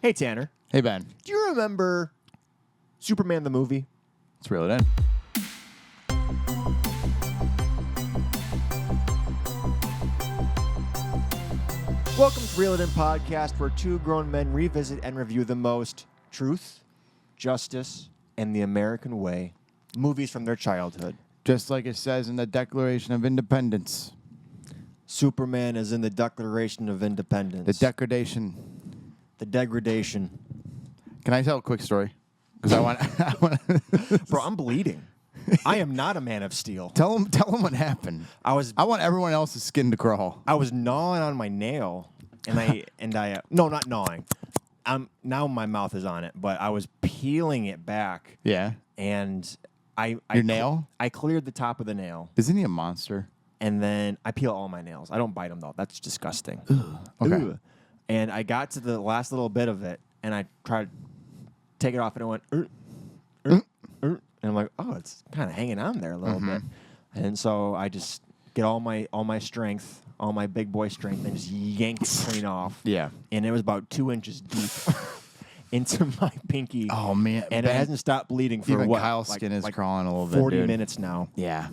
Hey, Tanner. Hey, Ben. Do you remember Superman the movie? Let's reel it in. Welcome to Reel It In Podcast, where two grown men revisit and review the most truth, justice, and the American way movies from their childhood. Just like it says in the Declaration of Independence. Superman is in the Declaration of Independence. The degradation. The degradation. Can I tell a quick story? Because I want. Bro, I'm bleeding. I am not a man of steel. Tell them what happened. I want everyone else's skin to crawl. I was gnawing on my nail, and I no, not gnawing. Now my mouth is on it, but I was peeling it back. Yeah. And Your nail? I cleared the top of the nail. Isn't he a monster? And then I peel all my nails. I don't bite them, though. That's disgusting. Okay. Ugh. And I got to the last little bit of it, and I tried to take it off, and it went, and I'm like, oh, it's kind of hanging on there a little bit. And so I just get all my strength, all my big boy strength, and just yank it clean off. Yeah. And it was about 2 inches deep into my pinky. Oh, man. And Ben, it hasn't stopped bleeding for even what? Kyle's skin is crawling a little bit, 40 dude. minutes now. Yeah.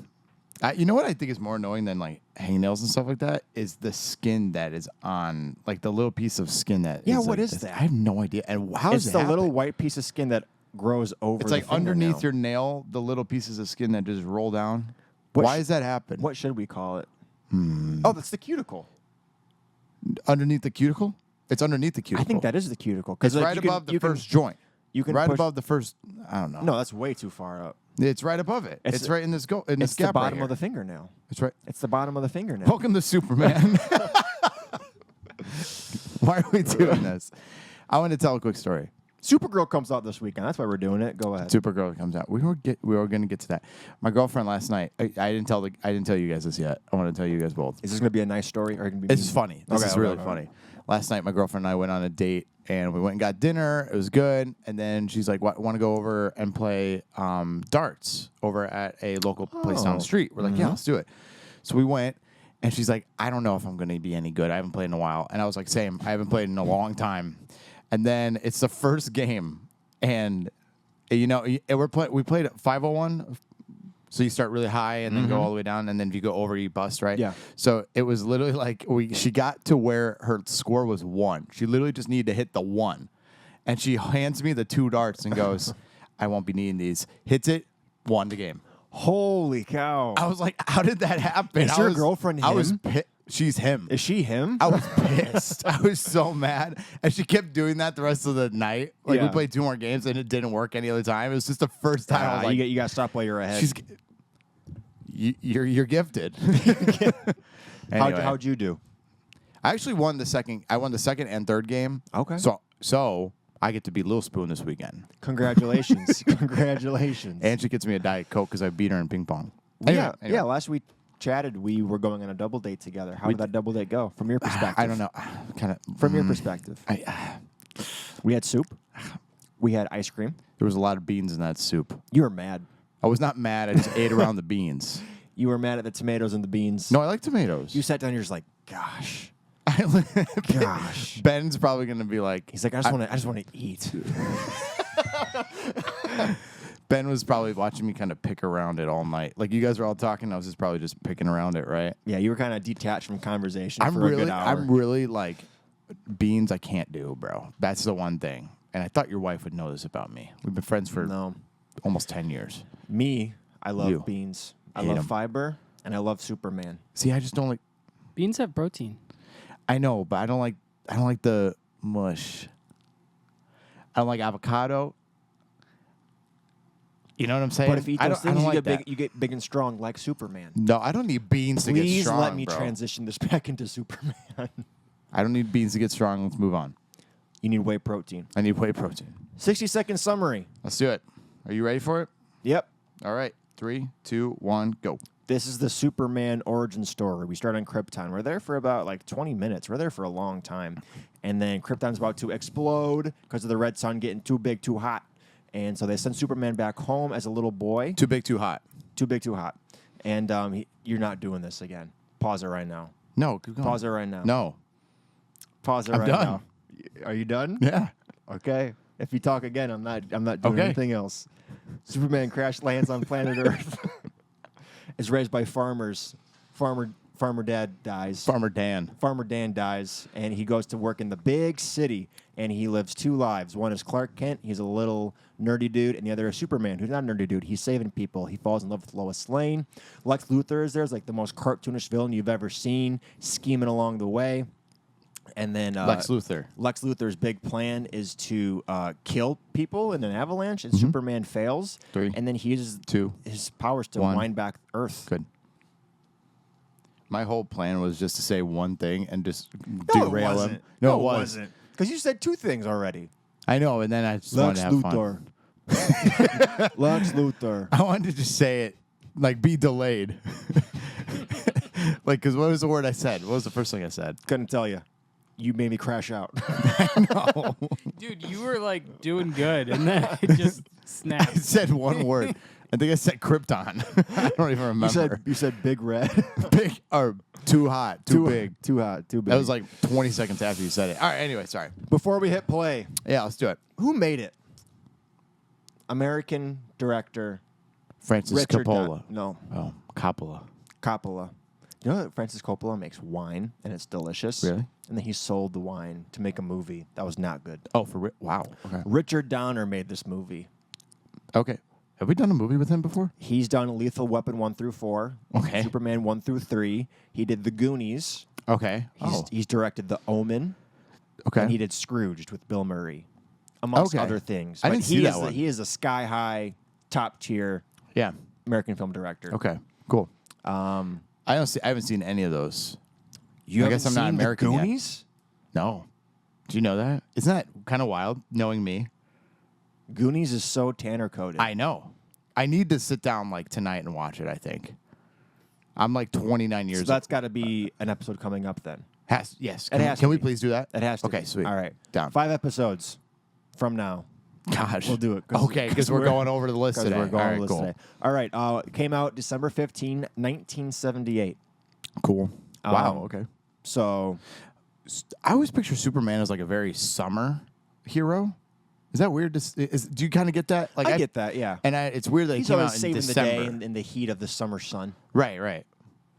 You know what I think is more annoying than like hangnails and stuff like that is the skin that is on, like the little piece of skin that. Yeah, is what like is this. that? I have no idea. And how It's does the it little happen? white piece of skin that grows over. It's the like underneath fingernail. your nail, the little pieces of skin that just roll down. What Why does that happen? What should we call it? Oh, that's the cuticle. Underneath the cuticle? It's underneath the cuticle. I think that is the cuticle. It's right above the first joint. You can right push, above the first. I don't know. No, that's way too far up. It's right above it. It's right in this It's gap the bottom right here. of the fingernail. It's right. It's the bottom of the fingernail. Welcome to Superman. Why are we doing this? I want to tell a quick story. Supergirl comes out this weekend. That's why we're doing it. Go ahead. Supergirl comes out. We were going to get to that. My girlfriend last night. I didn't tell you guys this yet. I want to tell you guys both. Is this going to be a nice story or going to be? This is funny. This is really funny. Last night, my girlfriend and I went on a date, and we went and got dinner. It was good. And then she's like, want to go over and play darts over at a local place down the street. We're like, yeah, let's do it. So we went, and she's like, I don't know if I'm going to be any good. I haven't played in a while. And I was like, same. I haven't played in a long time. And then it's the first game, and we played at 501. So you start really high and then go all the way down, and then if you go over, you bust, right? Yeah. So it was literally like she got to where her score was 1. She literally just needed to hit the 1, and she hands me the 2 darts and goes, "I won't be needing these." Hits it, won the game. Holy cow! I was like, "How did that happen?" Is your girlfriend him? I was pissed. She's him. Is she him? I was pissed. I was so mad. And she kept doing that the rest of the night. Like, we played 2 more games, and it didn't work any other time. It was just the first time I was like, you got to stop while you're ahead. You're gifted. Anyway, How'd you do? I actually won the second. I won the second and third game. Okay. So I get to be Lil Spoon this weekend. Congratulations. Congratulations. And she gets me a Diet Coke because I beat her in ping pong. Anyway. Anyway. Last week chatted, we were going on a double date together. How did that double date go from your perspective? I don't know. Kind of From your perspective. We had soup. We had ice cream. There was a lot of beans in that soup. You were mad. I was not mad. I just ate around the beans. You were mad at the tomatoes and the beans. No, I like tomatoes. You sat down, you're just like, gosh. Gosh. Ben's probably going to be like... He's like, I just want to eat. Ben was probably watching me kind of pick around it all night. Like, you guys were all talking, I was just probably just picking around it, right? Yeah, you were kind of detached from conversation for a good hour. I'm really, like, beans I can't do, bro. That's the one thing. And I thought your wife would know this about me. We've been friends for almost 10 years. Me, I love beans. I Hate love 'em. fiber, and I love Superman. See, I just don't like... Beans have protein. I know, but I don't like the mush. I don't like avocado. You know what I'm saying? But if you eat those things, like you get big and strong like Superman. No, I don't need beans to get strong, Please let me bro. transition this back into Superman. I don't need beans to get strong. Let's move on. You need whey protein. I need whey protein. 60-second summary. Let's do it. Are you ready for it? Yep. All right. 3, 2, 1, go. This is the Superman origin story. We start on Krypton. We're there for about like 20 minutes. We're there for a long time. And then Krypton's about to explode because of the red sun getting too big, too hot. And so they send Superman back home as a little boy. Too big, too hot. Too big, too hot. And you're not doing this again. Pause it right now. No, keep going. Pause it right now. No. Pause it I'm right done. now. Are you done? Yeah. Okay? If you talk again, I'm not doing Okay. anything else. Superman lands on planet Earth. Is raised by farmers. Farmer Dad dies. Farmer Dan. Farmer Dan dies, and he goes to work in the big city, and he lives two lives. One is Clark Kent. He's a little nerdy dude, and the other is Superman, who's not a nerdy dude. He's saving people. He falls in love with Lois Lane. Lex Luthor is there. Is like the most cartoonish villain you've ever seen, scheming along the way. And then Lex Luthor. Lex Luthor's big plan is to kill people in an avalanche, and Superman fails. 3, and then he uses 2, his powers to 1. wind back Earth. Good. My whole plan was just to say one thing and just No, derail it wasn't. him. No, it was. wasn't. Because you said two things already. I know, and then I just wanted Lex to have fun. Luthor. Lex Luthor. I wanted to just say it, like, be delayed. Like, because what was the word I said? What was the first thing I said? Couldn't tell you. You made me crash out. No. Dude, you were like doing good, and then it just I snapped. said one word. I think I said Krypton. I don't even remember. you said big red. Big or too hot, too big. Too hot, too big. That was like 20 seconds after you said it. All right, anyway, sorry. Before we hit play, Yeah, let's do it. who made it? American director Francis Richard Coppola. No, Oh, Coppola. Coppola. You know that Francis Coppola makes wine, and it's delicious? Really? And then he sold the wine to make a movie that was not good. Oh, for wow. Okay. Richard Donner made this movie. Okay. Have we done a movie with him before? He's done Lethal Weapon 1 through 4. Okay. Superman 1 through 3. He did The Goonies. Okay. He's directed The Omen. Okay. And he did Scrooged with Bill Murray, amongst Okay. other things. I But didn't see that one. He is a sky-high, top-tier Yeah. American film director. Okay. Cool. I I haven't seen any of those. you I guess I'm not seen American The yet. Goonies? No. Do you know that? Isn't that kind of wild, knowing me? Goonies is so Tanner-coded. I know. I need to sit down like tonight and watch it, I think. I'm like 29 years So old. that's got to be an episode coming up then. Yes. It has to Can we be. please do that? It has to Okay, be. sweet. All right. Down. 5 episodes from now. Gosh. We'll do it. Okay, because we're going over the list Because today. we're going All over right, the cool. list today. All right. It came out December 15, 1978. Cool. Wow. Um, Okay. So I always picture Superman as like a very summer hero. Is that weird? Do you kind of get that? Like I get that, yeah. And it's weird that He's it came always out in saving December. the day in the heat of the summer sun. Right.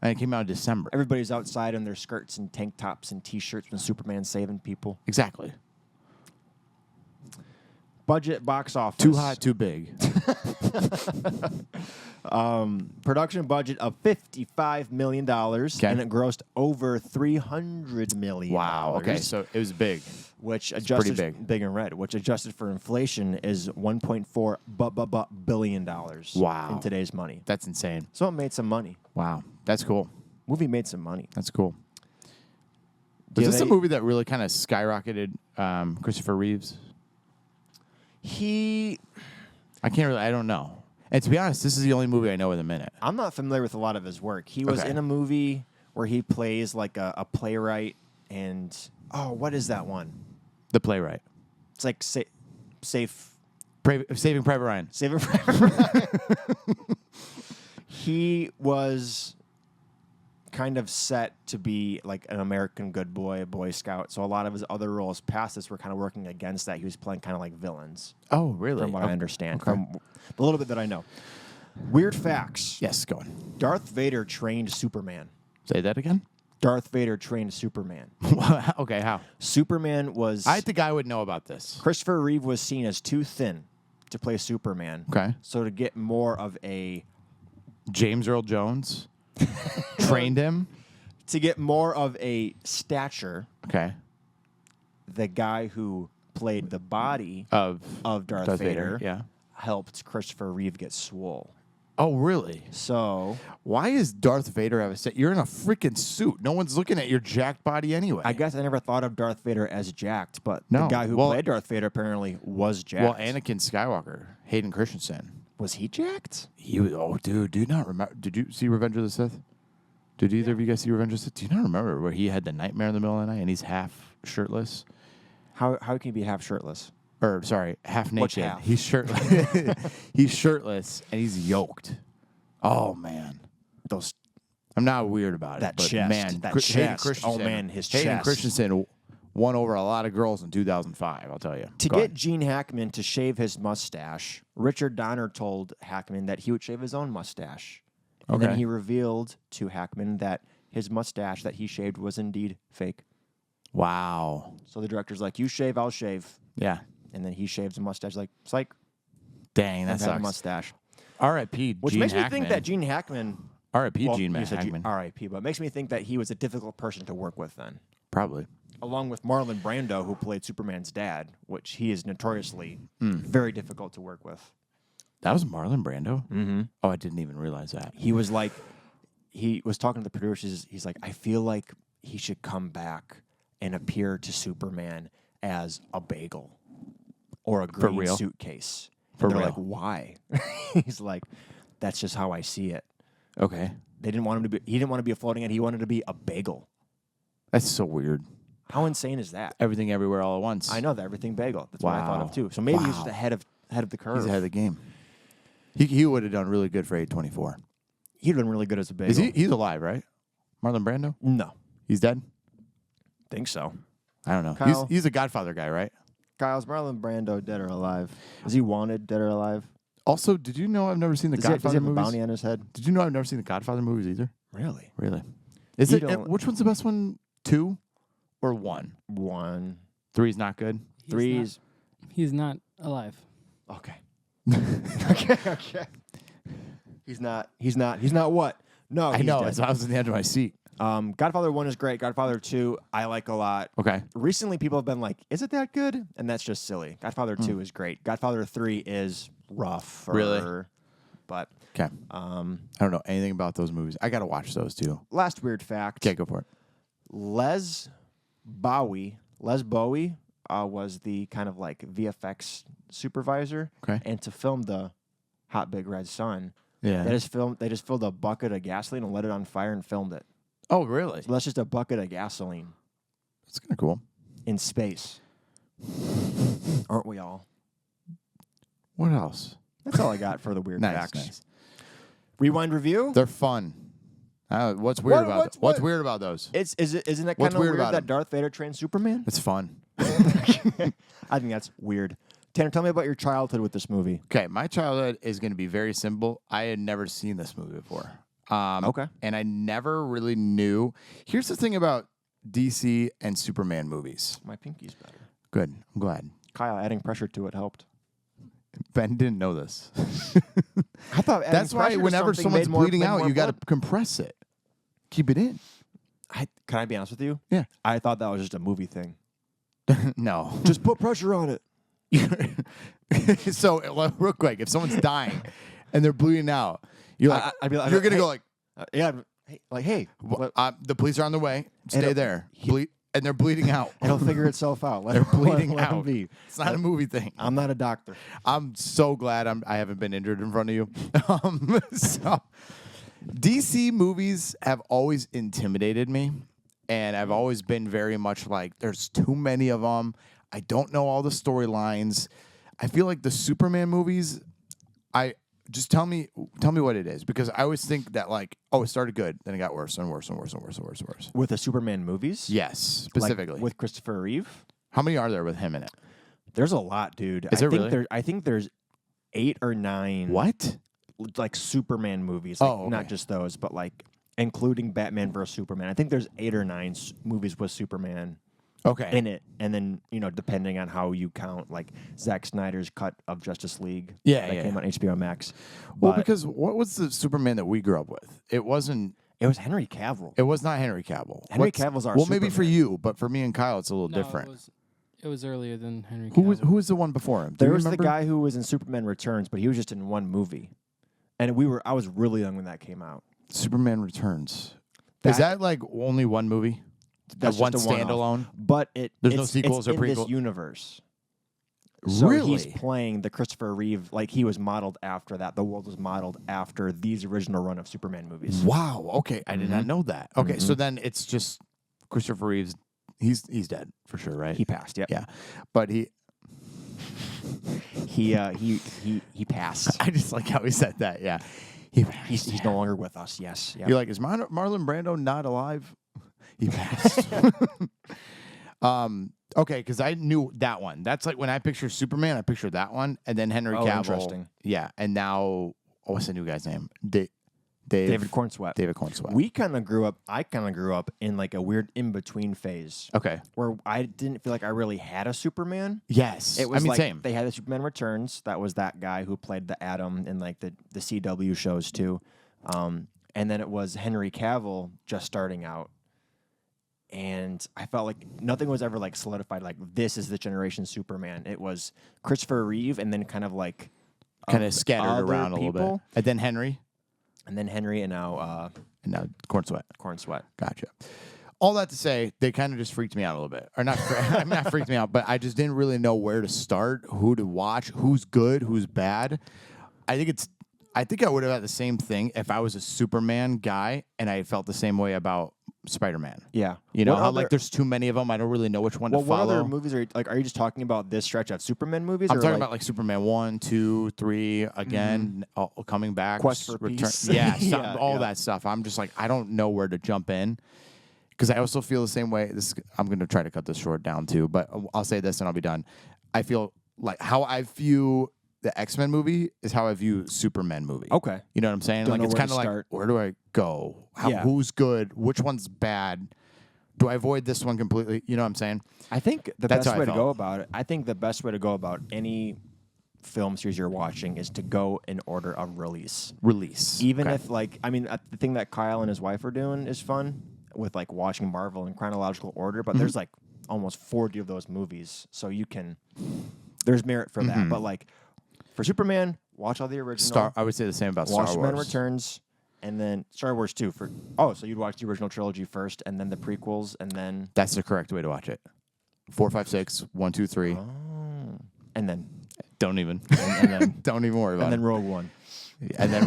And it came out in December. Everybody's outside in their skirts and tank tops and T-shirts when Superman's saving people. Exactly. Budget, box office. Too hot, too big. Production budget of $55 million, Okay. and it grossed over $300 million. Wow. Okay, so it was big. Which pretty adjusted big. and red, which adjusted for inflation is $1.4 billion. Wow. In today's money. That's insane. So it made some money. Wow. That's cool. Movie made some money. That's cool. Do Was this a they- movie that really kind of skyrocketed Christopher Reeves? I don't know. And to be honest, this is the only movie I know in a minute. I'm not familiar with a lot of his work. He was Okay. in a movie where he plays like a playwright and what is that one? The Playwright. It's like safe. Saving Private Ryan. Saving Private Ryan. He was kind of set to be like an American good boy, a Boy Scout. So a lot of his other roles past this were kind of working against that. He was playing kind of like villains, Oh, really? from what I understand, Okay. from the little bit that I know. Weird facts. Yes, go on. Darth Vader trained Superman. Say that again? Darth Vader trained Superman. Okay, how? Superman was... I think I would know about this. Christopher Reeve was seen as too thin to play Superman. Okay. So to get more of a... James Earl Jones trained him. To get more of a stature, Okay. the guy who played the body Of Darth Vader, Yeah. helped Christopher Reeve get swole. Oh, really? So Why is Darth Vader have a set? You're in a freaking suit. No one's looking at your jacked body anyway. I guess I never thought of Darth Vader as jacked, but No. the guy who Well- played Darth Vader apparently was jacked. Well, Anakin Skywalker, Hayden Christensen. Was he jacked? He was, dude, do you not remember? Did you see Revenge of the Sith? Did either of you guys see Revenge of the Sith? Do you not remember where he had the nightmare in the middle of the night and he's half shirtless? How can he be half shirtless? Or, sorry, half naked. Which half? He's shirtless. He's shirtless and he's yoked. Oh, man. Those I'm not weird about That it. But chest, man, that Hayden chest. Christensen, Oh, man, his Hayden chest. Christensen won over a lot of girls in 2005, I'll tell you. To Go get ahead. Gene Hackman to shave his mustache, Richard Donner told Hackman that he would shave his own mustache. And then Okay. he revealed to Hackman that his mustache that he shaved was indeed fake. Wow. So the director's like, you shave, I'll shave. Yeah. And then he shaves a mustache like, psych, Dang, that I've had a sucks. mustache. R.I.P. Which Gene makes Hackman. me think that Gene Hackman... R.I.P. well, Gene you said Hackman. R.I.P., but it makes me think that he was a difficult person to work with then. Probably. Along with Marlon Brando, who played Superman's dad, which he is notoriously very difficult to work with. That was Marlon Brando? Mm-hmm. Oh, I didn't even realize that. He was like, he was talking to the producers. He's like, I feel like he should come back and appear to Superman as a bagel or a green real? suitcase. For and they're real? like, why? He's like, that's just how I see it. Okay. They didn't want him to be. He didn't want to be a floating head. He wanted to be a bagel. That's so weird. How insane is that? Everything everywhere all at once. I know that everything bagel. That's what I thought Wow. of too. So maybe he's just Wow. ahead of the curve. He's ahead of the game. He would have done really good for 824. He'd been really good as a bagel. Is he's alive, right? Marlon Brando? No, He's dead? think so. I don't know. Kyle? He's a Godfather guy, right? Kyle's Marlon Brando dead or alive? Is he wanted, dead or alive? Also, did you know I've never seen the Does he have Godfather a movies? bounty on his head? Did you know I've never seen the Godfather movies either? Really? Really? Is You it? don't- Which one's the best one? 2 or 1? One, 3's not good. three's He's not alive. okay. okay. He's not what? No, I he's know. dead. That's why I was on the edge of my seat. Godfather 1 is great. Godfather 2, I like a lot. Okay. Recently, people have been like, is it that good? And that's just silly. Godfather 2 is great. Godfather 3 is rough. Really? But Okay. I don't know anything about those movies. I got to watch those too. last weird fact. Okay, go for it. Les Bowie was the kind of like VFX supervisor. Okay. And to film the Hot Big Red Sun, Yeah. they just filled a bucket of gasoline and lit it on fire and filmed it. Oh, really? So that's just a bucket of gasoline That's kind of cool. in space. Aren't we all? What else? That's all I got for the weird Nice, facts. nice. Rewind review. They're fun. What's weird What- about what's- What's what- weird about those? Isn't that What's kind of weird weird about that him? Darth Vader trained Superman? It's fun. I think that's weird. Tanner, tell me about your childhood with this movie. Okay, my childhood is going to be very simple. I had never seen this movie before. Okay. And I never really knew. Here's the thing about DC and Superman movies. My pinky's better. Good. I'm glad. Kyle, adding pressure to it helped. Ben didn't know this. I thought adding That's why pressure to whenever something someone's made more- bleeding made out, more you got to blood. compress it. Keep it in. Can I be honest with you? Yeah. I thought that was just a movie thing. No. Just put pressure on it. So, real quick, if someone's dying and they're bleeding out, you're like, I'd be like, you're going to hey, go like, yeah. Hey, what? the police are on the way. Stay It'll- there. Bleed, and they're bleeding out. It'll figure itself out. Let They're it- bleeding let 'em out. be. It's not a movie thing. I'm not a doctor. I'm so glad I haven't been injured in front of you. So, DC movies have always intimidated me, and I've always been very much like, there's too many of them. I don't know all the storylines. I feel like the Superman movies, just tell me what it is, because I always think that like, oh, it started good, then it got worse and worse and worse and worse and worse and worse. With the Superman movies? Yes, Like, specifically. with Christopher Reeve? How many are there with him in it? There's a lot, dude. Is there really? I think there's 8 or 9 What? like Superman movies. Like, Oh, okay. not just those, but like including Batman vs Superman. I think there's 8 or 9 movies with Superman Okay. in it, and then depending on how you count, like Zack Snyder's cut of Justice League, Yeah, that yeah. came on HBO Max. Well, But because what was the Superman that we grew up with? It wasn't. it was Henry Cavill. It was not Henry Cavill. Henry Cavill's our Well, maybe for Superman. you, but for me and Kyle, it's a little No, different. It was earlier than Henry Cavill. Who was the one before him? Do There you was the remember? guy who was in Superman Returns, but he was just in one movie, and I was really young when that came out. Superman Returns. That- Is that like only one movie? That's one just a one-off. standalone? But There's no it's sequels in or this prequel? universe. So Really? he's playing the Christopher Reeve, like he was modeled after that. The world was modeled after these original run of Superman movies. Wow. Okay, I did not know that. Okay, so then it's just Christopher Reeves. He's dead for sure, right? He passed. Yep. yeah, but he. He passed. I just like how he said that. Yeah, he passed. He's no longer with us. Yes. Yep. You're like, is Marlon Brando not alive? He passed. Okay, because I knew that one. That's like when I picture Superman, I picture that one, and then Henry Cavill. Interesting. Yeah, and now what's the new guy's name? David Cornsweet. David Cornsweet. We kind of grew up. I kind of grew up in like a weird in between phase. Okay. Where I didn't feel like I really had a Superman. Yes. It was like same. they had the Superman Returns. That was that guy who played the Atom in like the CW shows too. And then it was Henry Cavill just starting out. And I felt like nothing was ever like solidified. Like this is the generation Superman. It was Christopher Reeve, and then kind of like Scattered other around a little people. bit. And then Henry. And then Henry, and now Cornsweet. Cornsweet. Gotcha. All that to say, they kind of just freaked me out a little bit. Or not, not freaked me out, but I just didn't really know where to start, who to watch, who's good, who's bad. I think I would have had the same thing if I was a Superman guy and I felt the same way about Spider-Man. Yeah. You know, how like there's too many of them. I don't really know which one to follow. What other movies are you just talking about this stretch of Superman movies? I'm talking about like Superman 1, 2, 3, again, coming back. Quest for Peace. Yeah, all that stuff. I'm just like, I don't know where to jump in. Because I also feel the same way. I'm going to try to cut this short down too, but I'll say this and I'll be done. I feel like how I view the X-Men movie is how I view Superman movie. Okay. You know what I'm saying? Don't Like know it's where kind to of like, start. where do I go? Who's good? Which one's bad? Do I avoid this one completely? You know what I'm saying? I think the That's best how I way to felt. go about it. I think the best way to go about any film series you're watching is to go in order of release. Release. Even Okay. if the thing that Kyle and his wife are doing is fun with like watching Marvel in chronological order, but there's like almost 40 of those movies, so there's merit for that. But like for Superman, watch all the original. I would say the same about watch Star Superman Wars. Returns, and then Star Wars 2 so you'd watch the original trilogy first, and then the prequels, and then That's the correct way to watch it. 4, 5, 6, 1, 2, 3. and then Don't even. and then Don't even worry about and it. then Rogue One. And then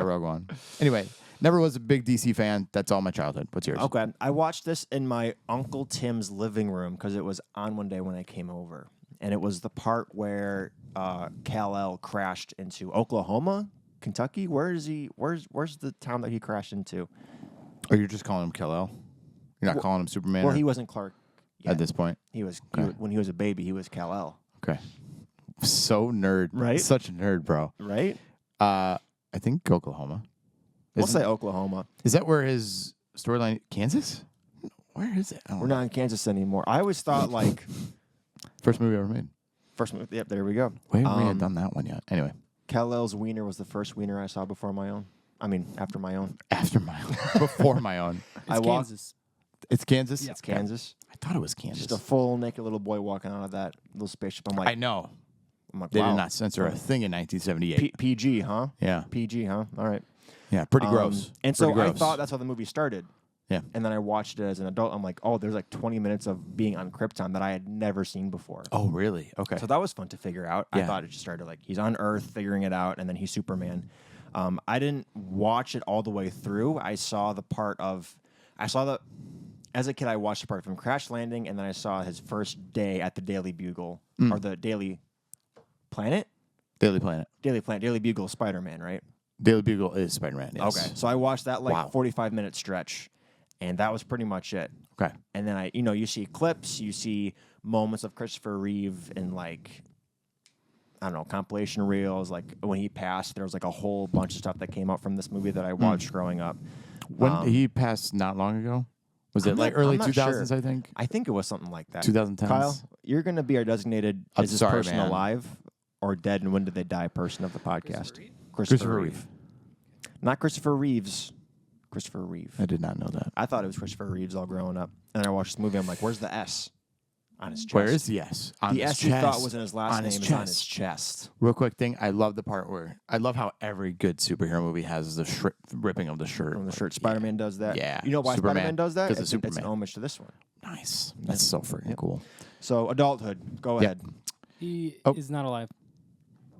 Rogue One. Anyway, never was a big DC fan. That's all my childhood. What's yours? Okay, I watched this in my Uncle Tim's living room because it was on one day when I came over, and it was the part where Kal-El crashed into Oklahoma, Kentucky. Where's the town that he crashed into? Or you're just calling him Kal-El? You're not calling him Superman? Well, he wasn't Clark yet. at this point. He was Okay. when he was a baby. He was Kal-El, Okay. So nerd. Right? Such a nerd, bro. right? I think Oklahoma. We'll Isn't- say Oklahoma. Is that where his storyline? Kansas? Where is it? I don't We're know. not in Kansas anymore. I always thought like First movie ever made. first movie. Yep, there we go. We haven't really done that one yet. Anyway, Kal-El's wiener was the first wiener I saw before my own. I mean, after my own. after my own, before my own. It's I walked- Kansas. It's Kansas. Yeah. It's Kansas. I thought it was Kansas. Just a full naked little boy walking out of that little spaceship. I'm I like, know. I'm like, They wow. did not censor a thing in 1978. PG, huh? yeah. PG, huh? All right. Yeah. Pretty gross. And so Pretty I gross. thought that's how the movie started. Yeah. And then I watched it as an adult. I'm like, oh, there's like 20 minutes of being on Krypton that I had never seen before. Oh, really? Okay. So that was fun to figure out. I Yeah. thought it just started like he's on Earth figuring it out, and then he's Superman. I didn't watch it all the way through. As a kid, I watched the part of him crash landing, and then I saw his first day at the Daily Bugle or the Daily Planet. Daily Planet. Daily Bugle, Spider-Man, right? Daily Bugle is Spider-Man. Yes. Okay, so I watched that like Wow. 45-minute stretch, and that was pretty much it. Okay. And then you see clips, you see moments of Christopher Reeve in like, I don't know, compilation reels. Like when he passed, there was like a whole bunch of stuff that came out from this movie that I watched growing up. When he passed not long ago? Was it I'm like not- early I'm not 2000s, sure. I think? I think it was something like that. 2010s. Kyle, you're going to be our designated I'm is this sorry, person man. alive or dead, and when did they die person of the podcast? Christopher Reeve. Not Christopher Reeves. Christopher Reeve. I did not know that. I thought it was Christopher Reeves all growing up. And then I watched this movie. I'm like, where's the S? On his chest. Where is the S? On the his S you chest. thought was in his last On name his is on his chest. chest. Real quick thing, I love the part where I love how every good superhero movie has the ripping of the shirt. From the shirt. Spider-Man does that. Yeah. You know why Superman Spider-Man does that? does the It's an Superman. homage to this one. Nice. That's so freaking cool. So adulthood. Go Yep. ahead. He Oh. is not alive.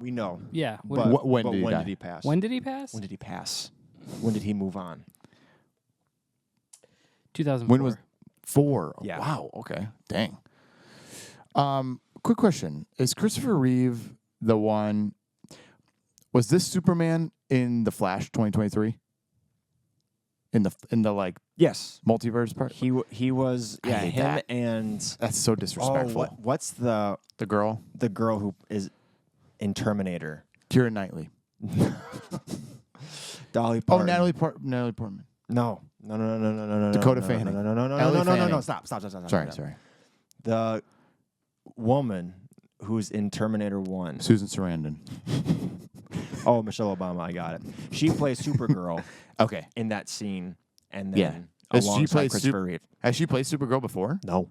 We know. Yeah. But, when but did he when die? did he pass? When did he pass? When did he pass? When did he move on? 2004. When was 4? Yeah. Wow. Okay. Dang. Quick question: is Christopher Reeve the one? Was this Superman in the Flash 2023? in the like Yes. multiverse part. He was I yeah hate him that. and That's so disrespectful. what's the girl, girl who is in Terminator? Keira Knightley. Dolly Oh, Parton. Natalie Portman. No. Dakota no, Fanning. No. Ellie No. Fanning. Stop. Sorry. The woman who's in Terminator 1. Susan Sarandon. Oh, Michelle Obama. I got it. She plays Supergirl Okay. in that scene, and Yeah. then Has she alongside played Christopher Reeve. Has she played Supergirl before? No.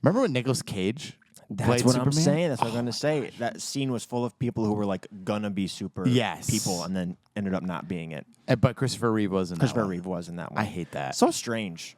Remember when Nicolas Cage That's played what Superman? I'm saying. That's what I'm going to say. That scene was full of people who were like gonna be super Yes. people, and then ended up not being it. But Christopher Reeve was in that Christopher one. Reeve was in that one. I hate that. So strange.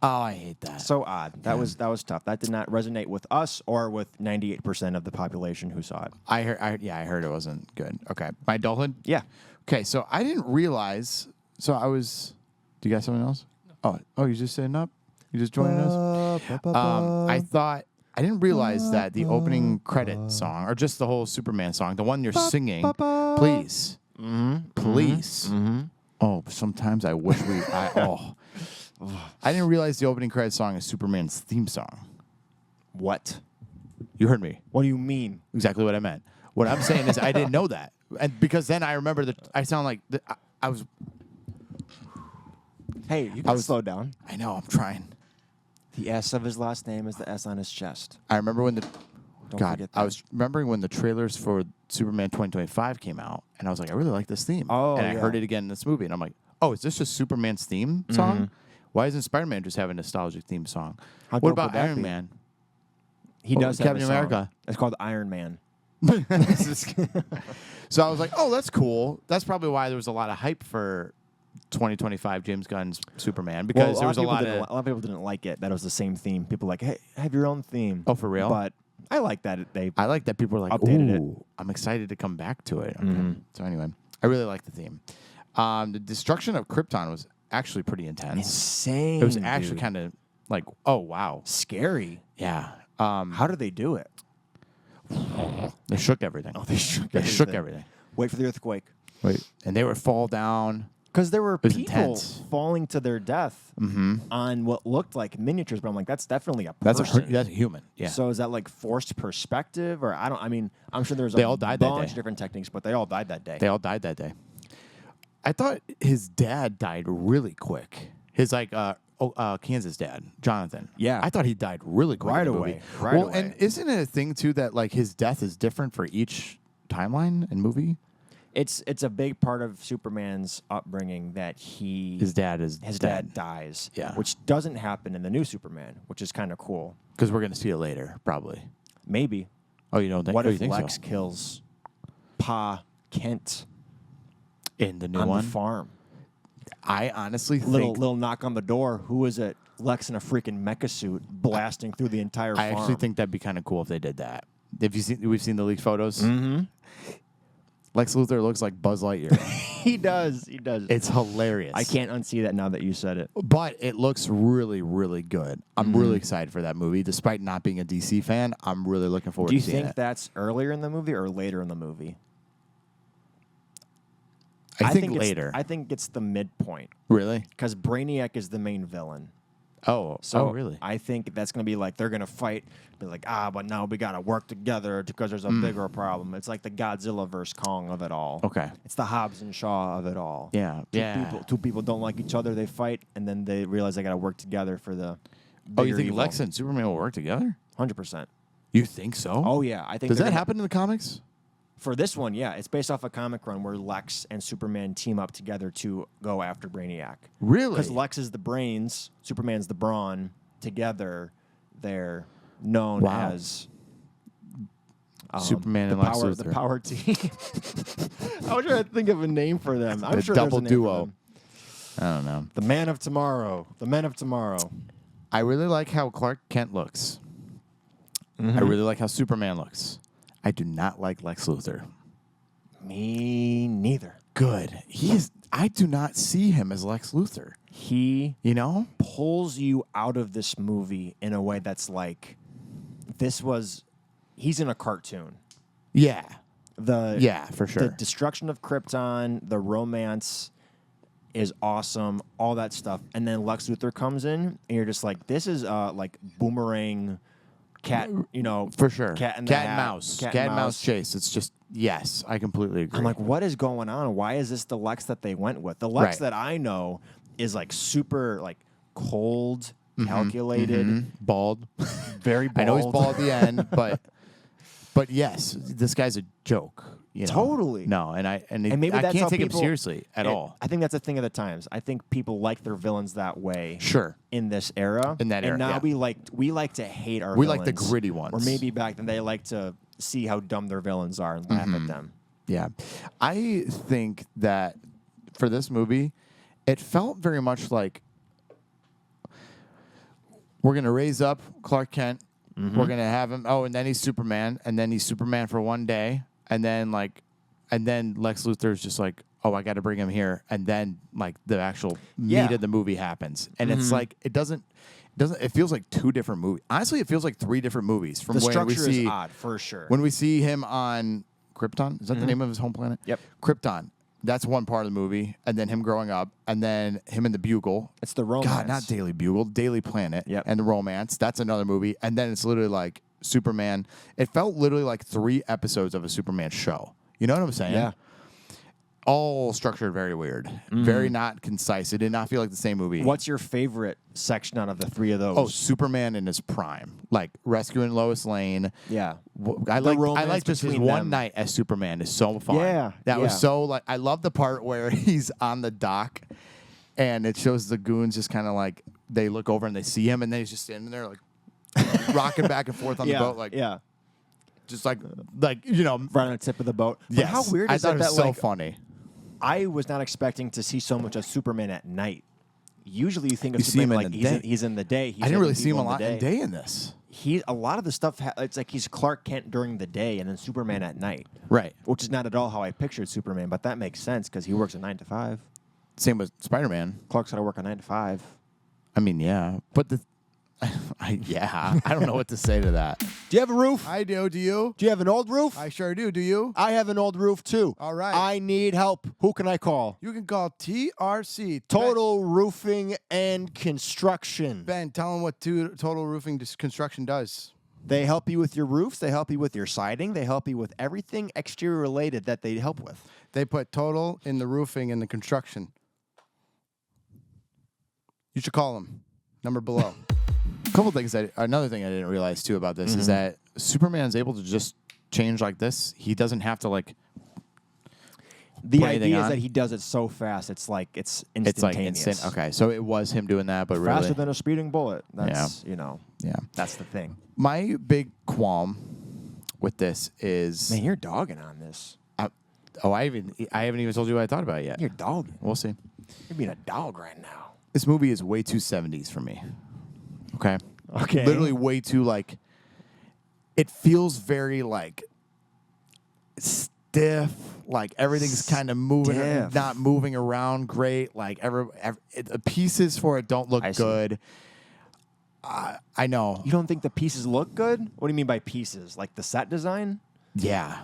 Oh, I hate that. So odd. That was tough. That did not resonate with us or with 98% of the population who saw it. I heard it wasn't good. Okay. My adulthood? Yeah. Okay, so I didn't realize. So I was. Do you got something else? Oh, you just sitting up? You just joining us? I thought. I didn't realize that the opening credit song, or just the whole Superman song, the one you're singing, please. Please. Oh, sometimes I wish I didn't realize the opening credit song is Superman's theme song. What? You heard me. What do you mean? Exactly what I meant. What I'm saying is I didn't know that. And because then I remember that I sound like I was. Hey, you can slow down. I know, I'm trying. The S of his last name is the S on his chest. I remember when Don't forget that. I was remembering when the trailers for Superman 2025 came out, and I was like, I really like this theme. Oh, and I yeah. heard it again in this movie, and I'm like, oh, is this just Superman's theme song? Why isn't Spider-Man just have a nostalgic theme song? How What dope about would that Iron be? Man? He Oh, does have Captain a song. America. It's called Iron Man. So I was like, oh, that's cool. That's probably why there was a lot of hype for 2025 James Gunn's Superman, because there was a lot of... A lot of people didn't like it. That it was the same theme. People were like, hey, have your own theme. Oh, for real? But I like that they. I like that people are like, Updated it. ooh, I'm excited to come back to it. Okay. So anyway, I really like the theme. The destruction of Krypton was actually pretty intense. Insane. It was actually kind of like, oh, wow. scary. Yeah. How did they do it? They shook everything. Oh, they shook They everything. shook everything. Wait for the earthquake. Wait. And they would fall down. Because there were was people intense. falling to their death on what looked like miniatures, but I'm like, that's definitely a person. That's a human. Yeah. So is that like forced perspective, or I mean, I'm sure there's They a all died that bunch day. of different techniques, but they all died that day. They all died that day. I thought his dad died really quick. His Kansas dad, Jonathan. Yeah. I thought he died really quick. Right in the away. movie. Right well, away. and isn't it a thing too that like his death is different for each timeline and movie? It's a big part of Superman's upbringing that His dad is his dead. dad dies. Yeah. Which doesn't happen in the new Superman, which is kind of cool. Because we're gonna see it later, probably. Maybe. Oh, you don't think? What oh, if you think Lex so? kills Pa Kent In the new on one? the farm? I honestly Little think. little knock on the door. Who is it? Lex in a freaking mecha suit blasting through the entire I farm. actually think that'd be kind of cool if they did that. We've seen the leaked photos. Mm-hmm. Lex Luthor looks like Buzz Lightyear. He does. He does. It's hilarious. I can't unsee that now that you said it. But it looks really, really good. I'm really excited for that movie. Despite not being a DC fan, I'm really looking forward Do you to seeing think it. that's earlier in the movie or later in the movie? I think it's- later. I think it's the midpoint Really? because Brainiac is the main villain. Oh, So really? I think that's going to be like they're going to fight, be like, but now we got to work together because there's a bigger problem. It's like the Godzilla versus Kong of it all. Okay. It's the Hobbs and Shaw of it all. Yeah. Two people don't like each other, they fight, and then they realize they got to work together for the Oh, you bigger think evil. Lex and Superman will work together? 100%. You think so? Oh, yeah. I think Does they're that gonna- happen in the comics? For this one, yeah. It's based off a comic run where Lex and Superman team up together to go after Brainiac. Really? Because Lex is the brains, Superman's the brawn. Together, they're known Wow. as Superman the and Lex power, Luthor. the power team. I was trying to think of a name for them. I'm The sure double there's a name for duo. them. I don't know. The Man of Tomorrow. The Men of Tomorrow. I really like how Clark Kent looks. I really like how Superman looks. I do not like Lex Luthor. Me neither. Good. I do not see him as Lex Luthor. He You know? pulls you out of this movie in a way that's like, he's in a cartoon. Yeah. The Yeah, for sure. The destruction of Krypton, the romance, is awesome, all that stuff. And then Lex Luthor comes in, and you're just like, this is like boomerang cat, For sure. cat and mouse. Cat and mouse chase. It's just, yes, I completely agree. I'm like, what is going on? Why is this the Lex that they went with? The Lex Right. that I know is like super like cold, calculated, bald. very bald. I know he's bald at the end, but yes, this guy's a joke. Totally. No, and maybe I that's can't how take him people- seriously at all. I think that's a thing of the times. I think people like their villains that way. Sure. In this era. In that era, And now yeah. we like to hate our We villains. like the gritty ones. Or maybe back then they like to see how dumb their villains are and laugh at them. Yeah. I think that for this movie, it felt very much like we're going to raise up Clark Kent. We're going to have him. Oh, and then he's Superman. And then he's Superman for one day. And then Lex Luthor's just like, oh, I got to bring him here. And then like the actual meat of the movie happens. And it's like, it feels like two different movies. Honestly, it feels like three different movies from The when we structure see is odd, for sure. when we see him on Krypton. Is that the name of his home planet? Yep. Krypton. That's one part of the movie. And then him growing up. And then him in the Bugle. It's the romance. God, not Daily Bugle. Daily Planet. Yep. And the romance. That's another movie. And then it's literally like Superman. It felt literally like 3 episodes of a Superman show. You know what I'm saying? Yeah. All structured very weird. Very not concise. It did not feel like the same movie. What's your favorite section out of the three of those? Oh, Superman in his prime. Like rescuing Lois Lane. yeah. I like romance just his between one them. night as Superman is so fun. Yeah, That was yeah. so like I love the part where he's on the dock and it shows the goons just kind of like they look over and they see him and then he's just standing there like rocking back and forth on the boat like just like right on the tip of the boat. But yes. how weird I is thought it it was that so like funny. I was not expecting to see so much of Superman at night. Usually you think of You see him Superman in like the day. he's in the day. He's I didn't really hitting see him a people lot in day in this. A lot of the stuff it's like he's Clark Kent during the day and then Superman at night. Right. Which is not at all how I pictured Superman, but that makes sense because he works a 9 to 5. Same with Spider-Man. Clark's got to work a 9 to 5. I mean, yeah. But I don't know what to say to that. Do you have a roof? I do. Do you? Do you have an old roof? I sure do. Do you? I have an old roof too. All right. I need help. Who can I call? You can call TRC. Total Roofing and Construction. Ben, tell them what Total Roofing Construction does. They help you with your roofs. They help you with your siding. They help you with everything exterior related that they help with. They put total in the roofing and the construction. You should call them. Number below. Another thing I didn't realize too about this is that Superman's able to just change like this. He doesn't have to like. The put anything idea is on. that he does it so fast. It's like it's It's like instantaneous. instant. Okay, so it was him doing that, but Faster really, than a speeding bullet. That's yeah. that's the thing. My big qualm with this is Man, you're dogging on this. I haven't even told you what I thought about it yet. You're dogging. We'll see. You're being a dog right now. This movie is way too 70s for me. Okay. Okay. Literally way too like. It feels very like stiff. Like everything's kind of moving, Stiff. not moving around great. Like the pieces for it don't look I see. good. I know. You don't think the pieces look good? What do you mean by pieces? Like the set design? Yeah.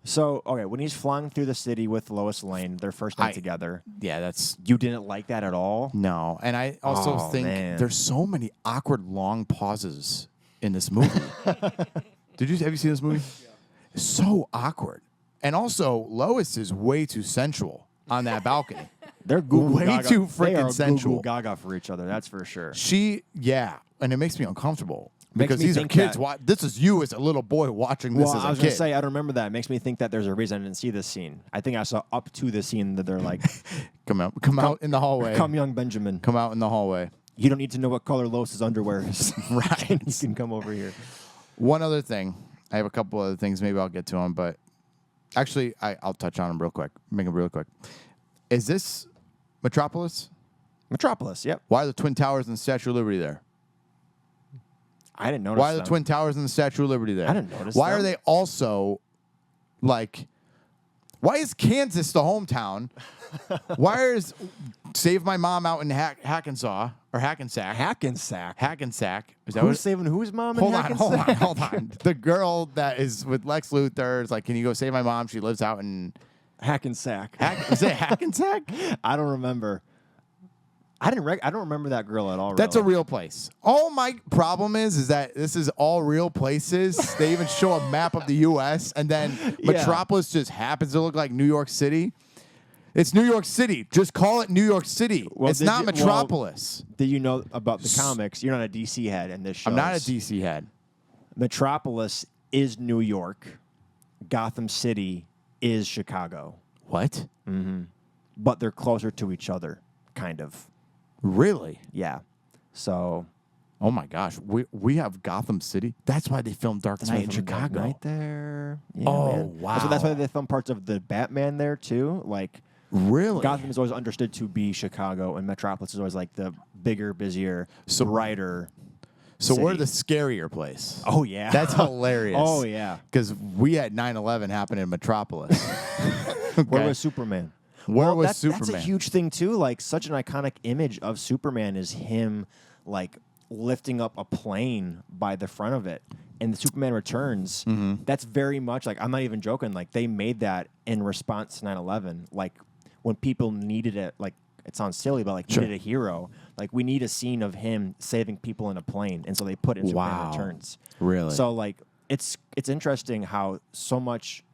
So, okay, when he's flying through the city with Lois Lane, their first night together, Yeah, that's you didn't like that at all? no. And I also Oh, think man. there's so many awkward long pauses in this movie. Have you seen this movie? Yeah. So awkward. And also, Lois is way too sensual on that balcony. They're Google Way Gaga. too They freaking are sensual. Google Gaga for each other, that's for sure. And it makes me uncomfortable. Makes Because me these are think kids. that- This is you as a little boy watching this Well, as I a was going kid. to say, I don't remember that. It makes me think that there's a reason I didn't see this scene. I think I saw up to the scene that they're like, Come out in the hallway. come young Benjamin. Come out in the hallway. You don't need to know what color Lois's underwear is. Right. You can come over here. One other thing. I have a couple other things. Maybe I'll get to them, but actually, I'll touch on them real quick. Make them real quick. Is this Metropolis? Metropolis, yep. Why are the Twin Towers and the Statue of Liberty there? I didn't notice Why are the them. Twin Towers and the Statue of Liberty there? I didn't notice Why them. are they also like? Why is Kansas the hometown? Why is Save My Mom out in Hackensaw or Hackensack? Hackensack. Is that Who's saving whose mom in Hold on. Hackensack? The girl that is with Lex Luthor is like, can you go save my mom? She lives out in Hackensack. Is it Hackensack? I don't remember. I don't remember that girl at all. That's a really. real place. All my problem is that this is all real places. They even show a map of the U.S. and then Metropolis just happens to look like New York City. It's New York City. Just call it New York City. Well, it's not Metropolis. Did you know about the comics? You're not a DC head in this show. I'm not a DC head. Metropolis is New York. Gotham City is Chicago. What? But they're closer to each other, kind of. Really? Yeah. So. Oh my gosh, we have Gotham City. That's why they filmed Dark Knight in Chicago. Right there. Yeah, Oh, man. wow. So that's why they filmed parts of the Batman there too. Like Really? Gotham is always understood to be Chicago, and Metropolis is always like the bigger, busier, brighter. So city. we're the scarier place. Oh yeah, That's hilarious. Oh yeah. Because we had 9/11 happen in Metropolis. Where was Superman? Where was that's, Superman? That's a huge thing too. Like such an iconic image of Superman is him like lifting up a plane by the front of it. And the Superman Returns, that's very much like, I'm not even joking, like they made that in response to 9/11. Like when people needed it, like it sounds silly, but like needed a hero. Like we need a scene of him saving people in a plane. And so they put it in Superman Returns. Really? So like it's interesting how so much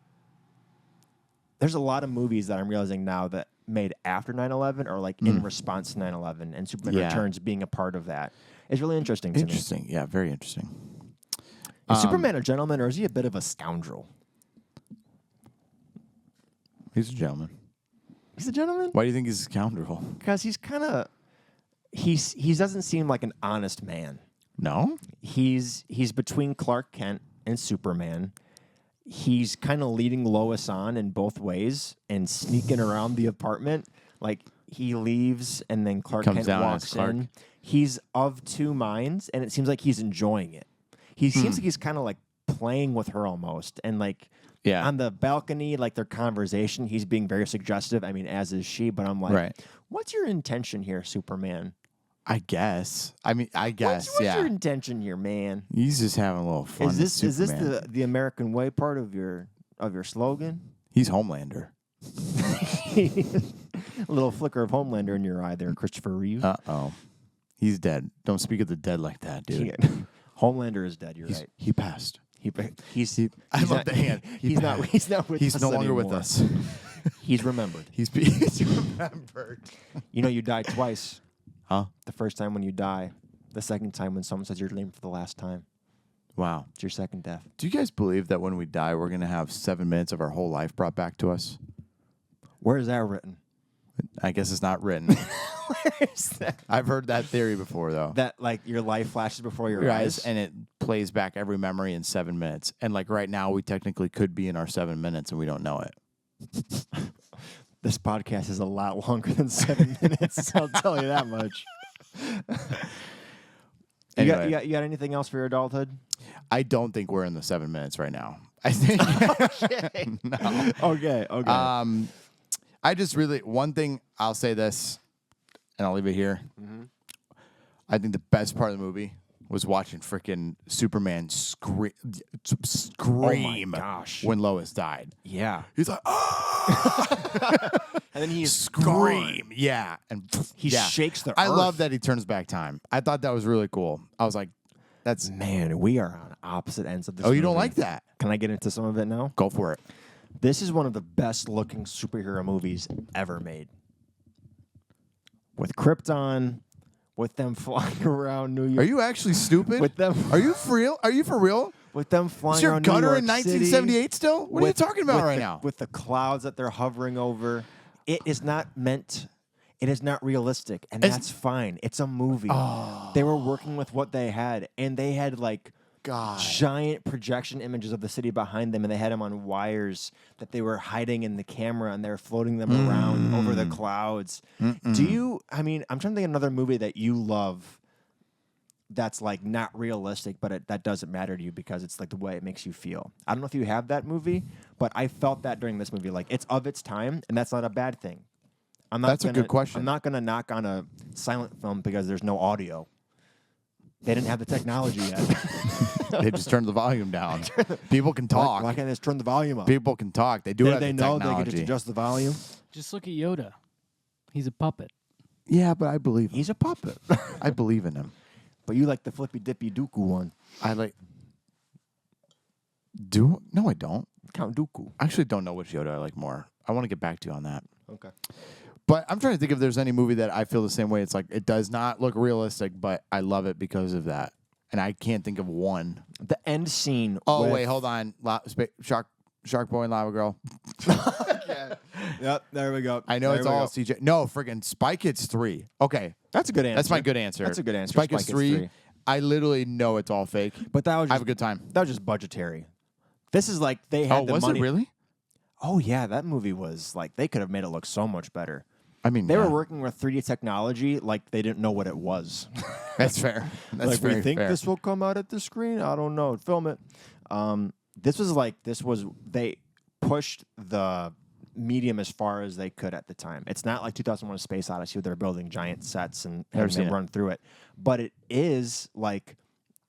there's a lot of movies that I'm realizing now that made after 9/11 or like in response to 9/11 and Superman Returns being a part of that. It's really interesting to me. Interesting. Yeah, very interesting. Is Superman a gentleman or is he a bit of a scoundrel? He's a gentleman. He's a gentleman? Why do you think he's a scoundrel? Because he's kind of he doesn't seem like an honest man. No? He's between Clark Kent and Superman. He's kind of leading Lois on in both ways and sneaking around the apartment. Like he leaves and then Clark Comes Kent down walks as Clark. in. He's of two minds and it seems like he's enjoying it. He seems like he's kind of like playing with her almost. And like on the balcony, like their conversation, he's being very suggestive. I mean, as is she, but I'm like, what's your intention here, Superman? I guess. What's your intention here, man? He's just having a little fun. Is this the American way part of your slogan? He's Homelander. A little flicker of Homelander in your eye there, Christopher Reeve. Uh-oh. He's dead. Don't speak of the dead like that, dude. Homelander is dead. You're right. He passed. I love not, the hand. He's not with He's us no longer anymore. with us. He's remembered. He's remembered. You know, you die twice. Huh? The first time when you die, the second time when someone says your name for the last time. Wow. It's your second death. Do you guys believe that when we die, we're going to have 7 minutes of our whole life brought back to us? Where is that written? I guess it's not written. Where is that? I've heard that theory before, though. That like your life flashes before your eyes, and it plays back every memory in 7 minutes. And like right now, we technically could be in our 7 minutes and we don't know it. This podcast is a lot longer than 7 minutes. I'll tell you that much. Anyway. You got anything else for your adulthood? I don't think we're in the 7 minutes right now. I think no. Okay. I just really one thing I'll say this, and I'll leave it here. I think the best part of the movie was watching freaking Superman scream Oh my gosh. when Lois died. Yeah. He's like, oh! And then he Scream. Yeah. And He shakes the I earth. love that he turns back time. I thought that was really cool. I was like, that's... Man, we are on opposite ends of this. Oh, you don't movie. like that? Can I get into some of it now? Go for it. This is one of the best looking superhero movies ever made. With Krypton, with them flying around New York. Are you actually stupid? With them, Are you for real? Are you for real? with them flying Is your around gutter New in York City, 1978 still? What are you talking about right now? With the clouds that they're hovering over, it is not meant. It is not realistic, and that's fine. It's a movie. They were working with what they had, and they had like giant projection images of the city behind them, and they had them on wires that they were hiding in the camera, and they're floating them around over the clouds. Do you? I mean, I'm trying to think of another movie that you love. That's like not realistic, but that doesn't matter to you because it's like the way it makes you feel. I don't know if you have that movie, but I felt that during this movie. Like it's of its time, and that's not a bad thing. That's a good question. I'm not going to knock on a silent film because there's no audio. They didn't have the technology yet. They just turned the volume down. People can talk. Why can't they just turn the volume up? People can talk. They do have they the know technology. they can just adjust the volume? Just look at Yoda. He's a puppet. Yeah, but I believe him. He's a puppet. I believe in him. But you like the flippy dippy Dooku one. I like. No, I don't. Count Dooku. I actually don't know which Yoda I like more. I want to get back to you on that. Okay. But I'm trying to think if there's any movie that I feel the same way. It's like it does not look realistic, but I love it because of that. And I can't think of one. The end scene. Oh, wait, hold on. Shark Boy and Lava Girl. Yep, there we go. I know There it's we all go. CJ. No, friggin' Spy Kids 3. Okay. That's a good answer. That's my good answer. That's a good answer. Spy Kids Kids 3. I literally know it's all fake. But that was I just, have a good time. That was just budgetary. This is like they had Oh, the was money. it really? Oh yeah, that movie was like they could have made it look so much better. I mean, They yeah. were working with 3D technology like they didn't know what it was. That's fair. That's like very we think fair. this will come out at the screen. I don't know. Film it. This was they pushed the medium as far as they could at the time. It's not like 2001: A Space Odyssey where they're building giant sets and Never having seen to it. run through it, but it is like.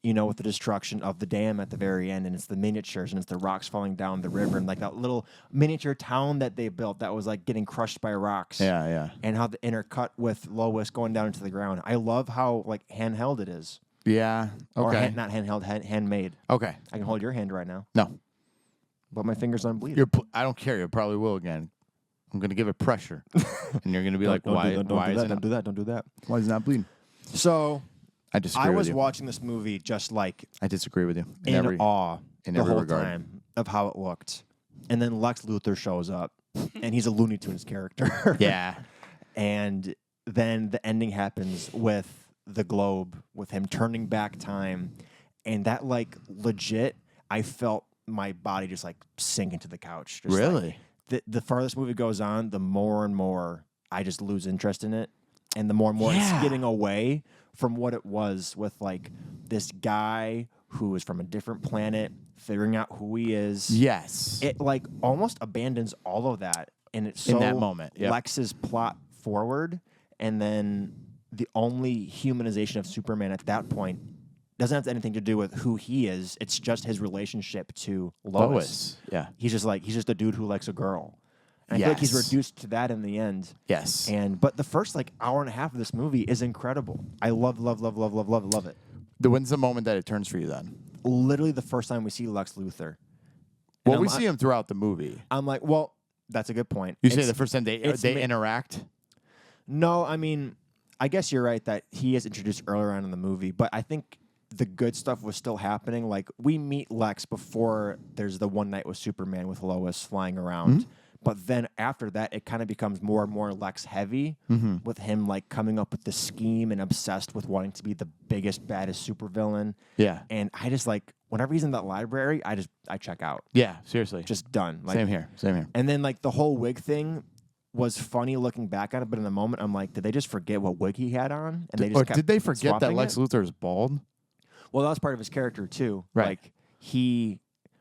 With the destruction of the dam at the very end, and it's the miniatures, and it's the rocks falling down the river, and like that little miniature town that they built that was like getting crushed by rocks. Yeah, yeah. And how the intercut with Lois going down into the ground. I love how like handheld it is. Yeah. Or Okay. not handheld, handmade. Okay. I can hold your hand right now, No. but my fingers aren't bleeding. I don't care. You probably will again. I'm going to give it pressure. And you're going to be like, Don't why, do that, don't why do is that, it don't not? do that, don't do that. Why is it not bleeding? So I disagree I with was you. watching this movie just like I disagree with you. in awe in the every whole regard. time of how it looked. And then Lex Luthor shows up, and he's a Looney Tunes character. Yeah. And then the ending happens with the globe, with him turning back time. And that, like, legit, I felt my body just, like, sink into the couch. Just, Really? Like, the farther this movie goes on, the more and more I just lose interest in it. And the more and more Yeah. it's getting away from what it was with, like, this guy who is from a different planet, figuring out who he is. Yes. It, like, almost abandons all of that. And it's so In that moment, yep. Lex's plot forward. And then the only humanization of Superman at that point doesn't have anything to do with who he is. It's just his relationship to Lois. Yeah. He's just a dude who likes a girl. And I feel like he's Yes. reduced to that in the end. Yes. But the first like hour and a half of this movie is incredible. I love it. When's the moment that it turns for you then? Literally the first time we see Lex Luthor. Well, And we see him throughout the movie. I'm like, well, that's a good point. You say It's- the first time they interact? No, I mean, I guess you're right that he is introduced earlier on in the movie, but I think the good stuff was still happening. Like, we meet Lex before there's the one night with Superman with Lois flying around. Mm-hmm. But then after that, it kind of becomes more and more Lex heavy Mm-hmm. with him like coming up with the scheme and obsessed with wanting to be the biggest, baddest supervillain. Yeah. And I just like, whenever he's in that library, I check out. Yeah, seriously. Just done. Like, Same here. and then like the whole wig thing was funny looking back at it, but in the moment I'm like, did they just forget what wig he had on? And they just Or kept did they forget that swapping Lex it? Luthor is bald? Well, that was part of his character too. Right. Like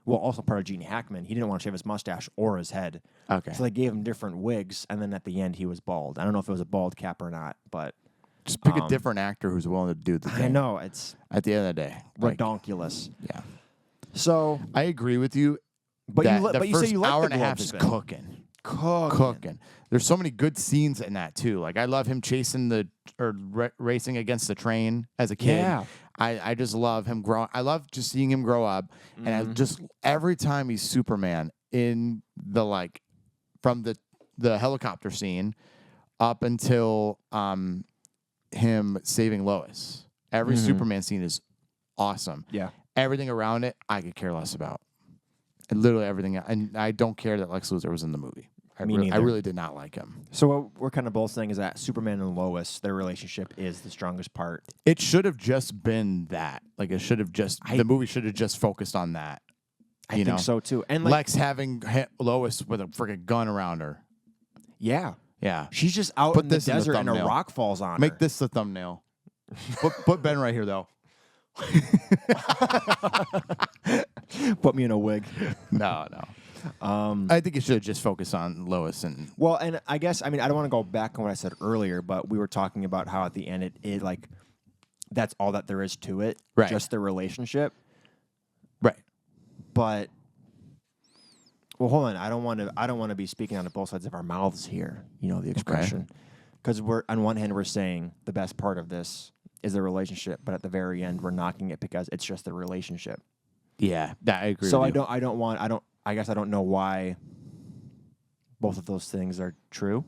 also part of Gene Hackman. He didn't want to shave his mustache or his head. Okay. So they gave him different wigs, and then at the end he was bald. I don't know if it was a bald cap or not, but Just pick a different actor who's willing to do the thing. I know it's At the end of the day. Like, redonkulous. yeah. So, I agree with you. but that you the but you first say you like hour the and a half globe is spin. cooking. There's so many good scenes in that too. Like I love him chasing racing against the train as a kid. Yeah. I just love him grow. I love just seeing him grow up, and I just every time he's Superman in the like from the helicopter scene up until him saving Lois. Every Superman scene is awesome. Yeah. Everything around it, I could care less about. And literally everything. And I don't care that Lex Luthor was in the movie. I Me neither. really did not like him. So what we're kind of both saying is that Superman and Lois, their relationship is the strongest part. It should have just been that. Like it should have just the movie should have just focused on that. I think so too. And like, Lex having Lois with a freaking gun around her. yeah, Yeah. she's just out Put in the this in the desert and a thumbnail. rock falls on Make her. this the thumbnail. Put Ben right here though. Put me in a wig. No. I think it should just focus on Lois and Well, and I guess, I mean, I don't want to go back on what I said earlier, but we were talking about how at the end it like, that's all that there is to it. Right. Just the relationship. Right. But well, hold on. I don't want to be speaking out of both sides of our mouths here. You know the expression, because we're on one hand we're saying the best part of this is the relationship, but at the very end we're knocking it because it's just the relationship. Yeah, I agree. So with you. I guess I don't know why both of those things are true.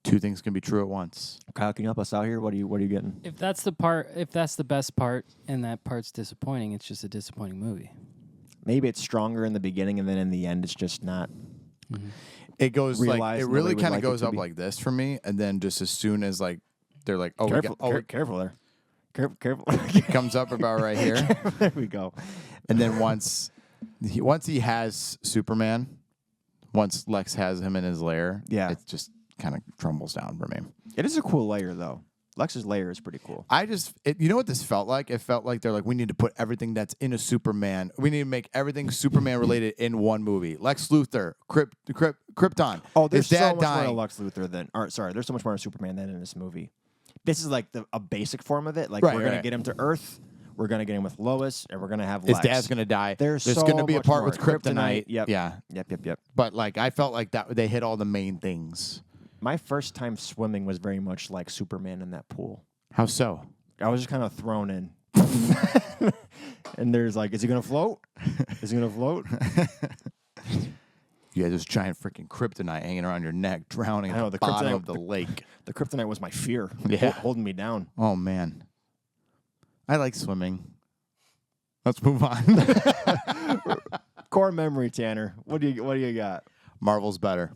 Two things can be true at once. Kyle, can you help us out here? What are you getting? If that's the best part, and that part's disappointing, it's just a disappointing movie. Maybe it's stronger in the beginning, and then in the end, it's just not. Mm-hmm. It goes like Realize it nobody really would kind of like it goes to up be. like this for me, and then just as soon as like they're like, oh, Careful there. Careful. it comes up about right here, There we go. and then once he has Superman, once Lex has him in his lair, Yeah. it just kind of crumbles down for me. It is a cool layer, though. Lex's layer is pretty cool. You know what this felt like? It felt like they're like, we need to put everything that's in a Superman. We need to make everything Superman related in one movie. Lex Luthor, Krypton. Oh, there's his dad so much more to dying. Lex Luthor there's so much more to Superman than in this movie. This is like a basic form of it. Like Right, we're gonna right. get him to Earth. We're gonna get him with Lois, and we're gonna have His Lex. dad's gonna die. There's going to so be a much part more. with Kryptonite. Yep. Yeah. Yep. But like, I felt like that they hit all the main things. My first time swimming was very much like Superman in that pool. How so? I was just kind of thrown in. And there's like, is he going to float? Is he going to float? You had this giant freaking kryptonite hanging around your neck, drowning I know, at the the bottom kryptonite- of the lake. The kryptonite was my fear. Yeah. Holding me down. Oh, man. I like swimming. Let's move on. Core memory, Tanner. What do you got? Marvel's better.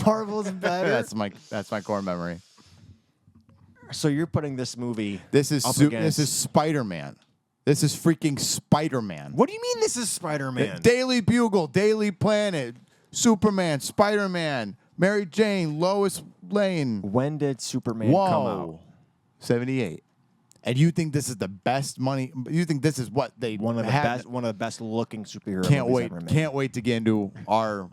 Marvel's better. That's my core memory. So you're putting this movie This is up this against... is Spider-Man. This is freaking Spider-Man. What do you mean this is Spider-Man? Daily Bugle, Daily Planet, Superman, Spider-Man, Mary Jane, Lois Lane. When did Superman come out? 78. And you think this is the best money? You think this is what they One of the best looking superhero Can't movies wait! ever made. Can't wait to get into our.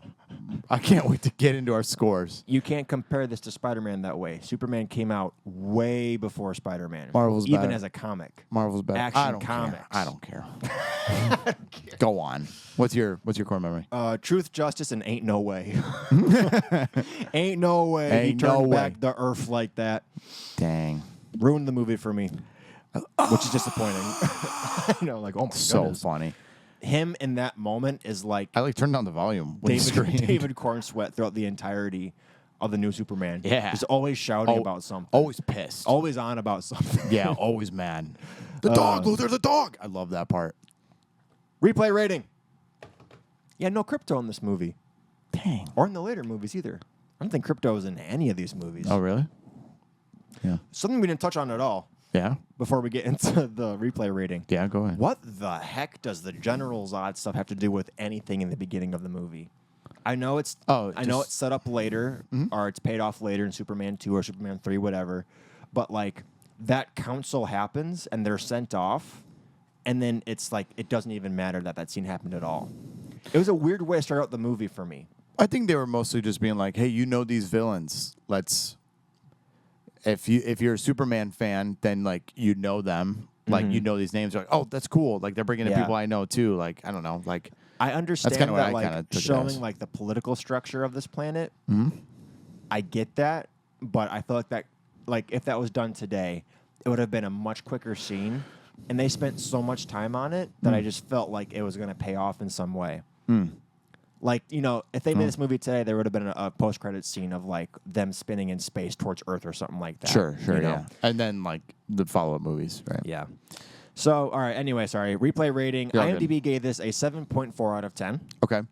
I can't wait to get into our scores. You can't compare this to Spider-Man that way. Superman came out way before Spider-Man. Marvel's even better. as a comic. Marvel's better. Action I don't comics. care. I don't care. Go on. What's your core memory? Truth, justice, and ain't no way. Ain't no way he Ain't no turned way. back the Earth like that. Dang. Ruined the movie for me, which is disappointing. You know, like, oh my So goodness. funny. Him in that moment is like I like turned down the volume when he screamed. David Cornsweet throughout the entirety of the new Superman. Yeah. He's always shouting about something. Always pissed. Always on about something. Yeah, always mad. The dog, Luther, the dog. I love that part. Replay rating. Yeah, no crypto in this movie. Dang. Or in the later movies either. I don't think crypto is in any of these movies. Oh, really? Yeah. Something we didn't touch on at all Yeah? before we get into the replay rating. Yeah, go ahead. What the heck does the General Zod stuff have to do with anything in the beginning of the movie? I know it's it's set up later, or it's paid off later in Superman 2 or Superman 3, whatever. But like that council happens and they're sent off, and then it's like it doesn't even matter that scene happened at all. It was a weird way to start out the movie for me. I think they were mostly just being like, hey, you know these villains. Let's if you're a Superman fan, then like you know them. Like you know these names. You're like, oh, that's cool. Like they're bringing in people I know too. Like, I don't know. Like I understand kinda what that, I like, kinda took it showing as. like the political structure of this planet. I get that, but I feel like that, like, if that was done today, it would have been a much quicker scene. And they spent so much time on it that I just felt like it was going to pay off in some way. Like, you know, if they made this movie today, there would have been a post-credit scene of like them spinning in space towards Earth or something like that. Sure, you know? yeah. And then like the follow-up movies, right? Yeah. So, all right. Anyway, sorry. Replay rating. Yeah, good. IMDb gave this a 7.4 out of 10. Okay.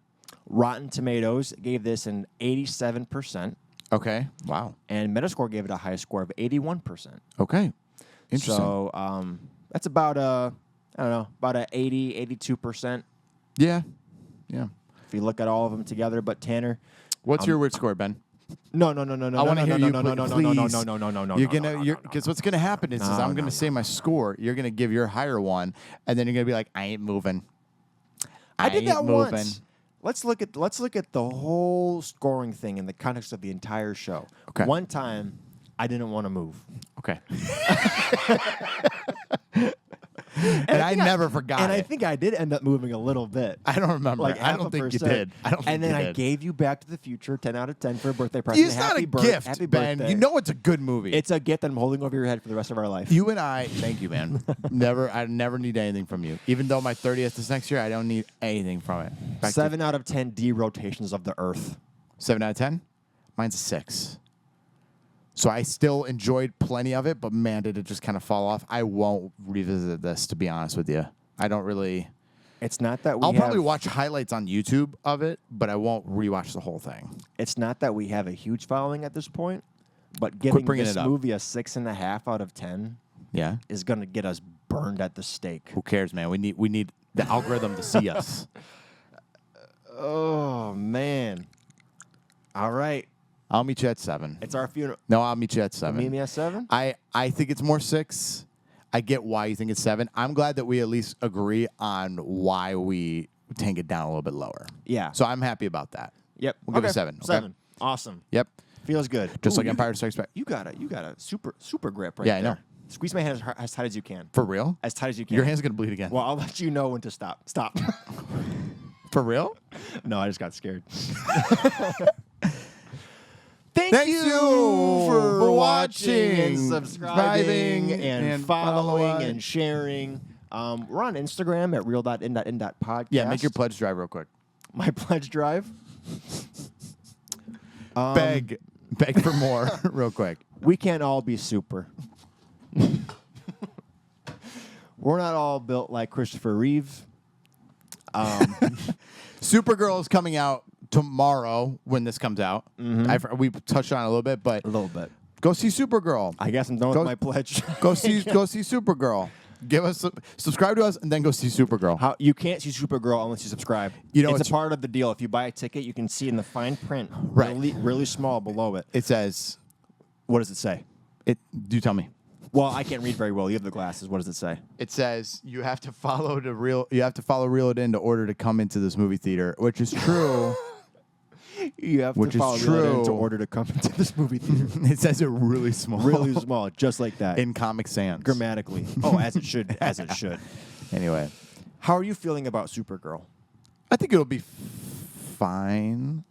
Rotten Tomatoes gave this an 87%. Okay. Wow. And Metascore gave it a high score of 81%. Okay. Interesting. So that's about about a 80, 82%. Yeah. Yeah. If you look at all of them together. But Tanner, What's your weird score, Ben? no. I want to hear you. No. You're gonna, because what's gonna happen is I'm gonna say my score. You're gonna give your higher one, and then you're gonna be like, I ain't moving. I did that ain't moving. once. Let's look at the whole scoring thing in the context of the entire show. Okay. One time, I didn't want to move. Okay. And I never forgot And I it. think I did end up moving a little bit. I don't remember. Like I don't think you 0.5%. did. I don't think And then you I did. gave you Back to the Future 10 out of 10 for a birthday present. It's not Happy a gift, happy Ben. birthday. You know it's a good movie. It's a gift that I'm holding over your head for the rest of our life. You and I, thank you, man. I never need anything from you. Even though my 30th is next year, I don't need anything from it. Back to 7 out of 10 D rotations of the Earth. 7 out of 10? Mine's a 6. So I still enjoyed plenty of it, but man, did it just kind of fall off. I won't revisit this, to be honest with you. I don't really. It's not that I'll probably watch highlights on YouTube of it, but I won't rewatch the whole thing. It's not that we have a huge following at this point, but giving bringing this it up. movie a 6.5 out of 10 Yeah. is going to get us burned at the stake. Who cares, man? We need the algorithm to see us. Oh, man. All right. I'll meet you at 7. It's our funeral. No, I'll meet you at 7. Meet me at 7? I think it's more 6. I get why you think it's 7. I'm glad that we at least agree on why we tank it down a little bit lower. Yeah. So I'm happy about that. Yep. We'll give it 7. Okay? 7. Awesome. Yep. Feels good. Just like you- Empire Strikes Back. You got a super grip right Yeah, I there. know. Squeeze my hand as tight as you can. For real? As tight as you can. Your hand's going to bleed again. Well, I'll let you know when to stop. Stop. For real? No, I just got scared. Thank you for watching, and subscribing subscribing, and and follow following us. and sharing. We're on Instagram at real.in.in.podcast. Yeah, make your pledge drive real quick. My pledge drive. Beg for more real quick. We can't all be super. We're not all built like Christopher Reeve. Supergirl is coming out tomorrow when this comes out. We touched on it a little bit, but A little bit. go see Supergirl. I guess I'm done Go- with my pledge. Go see Supergirl. Give us subscribe to us and then go see Supergirl. How you can't see Supergirl unless you subscribe. You know, it's it's- a part of the deal. If you buy a ticket, you can see in the fine print, Right. really small below it. It says What does it say? do tell me. Well, I can't read very well. You have the glasses. What does it say? It says you have to follow Reel It In to order to come into this movie theater, which is true. You have Which to is follow Reel It In to true. order to come into this movie theater. It says it really small. Really small, just like that. in Comic Sans. Grammatically. Oh, as it should. As it should. Anyway, How are you feeling about Supergirl? I think it'll be fine.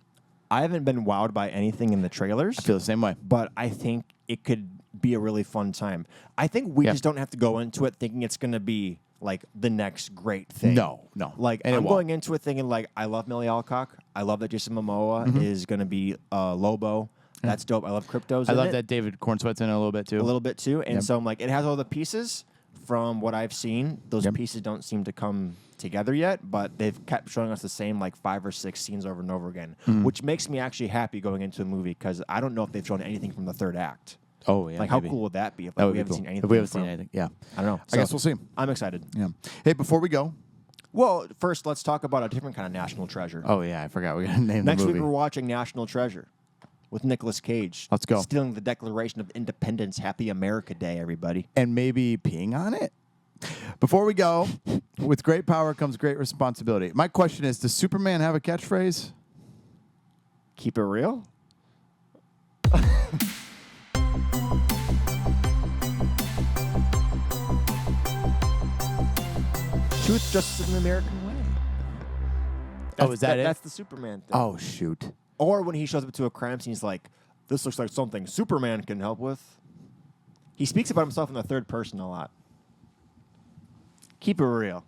I haven't been wowed by anything in the trailers, I feel the same way. but I think it could be a really fun time. I think we Yeah. just don't have to go into it thinking it's going to be like the next great thing. No. Like, And it I'm won't. going into it thinking like, I love Millie Alcock. I love that Jason Momoa Mm-hmm. is going to be Lobo. That's dope. I love Crypto's I in love it that David Cornsweat's in it a little bit too. a little bit too. And Yep. so I'm like, it has all the pieces from what I've seen. Those Yep. pieces don't seem to come together yet, but they've kept showing us the same like 5 or 6 scenes over and over again, Mm-hmm. which makes me actually happy going into a movie because I don't know if they've shown anything from the third act. Oh yeah. Like, maybe. how cool would that be if That like, would we be haven't cool. seen anything? If we haven't from- seen anything, yeah. I don't know. I guess we'll see. I'm excited. Yeah. Hey, before we go. Well, first, let's talk about a different kind of national treasure. Oh yeah, I forgot we got to name Next the week, movie. we're watching National Treasure with Nicolas Cage. Let's go. Stealing the Declaration of Independence. Happy America Day, everybody. And maybe peeing on it. Before we go, with great power comes great responsibility. My question is, does Superman have a catchphrase? Keep it real. Truth, justice, and the American way. Is that it? That's the Superman thing. Oh shoot. Or when he shows up to a crime scene, he's like, this looks like something Superman can help with. He speaks about himself in the third person a lot. Keep it real.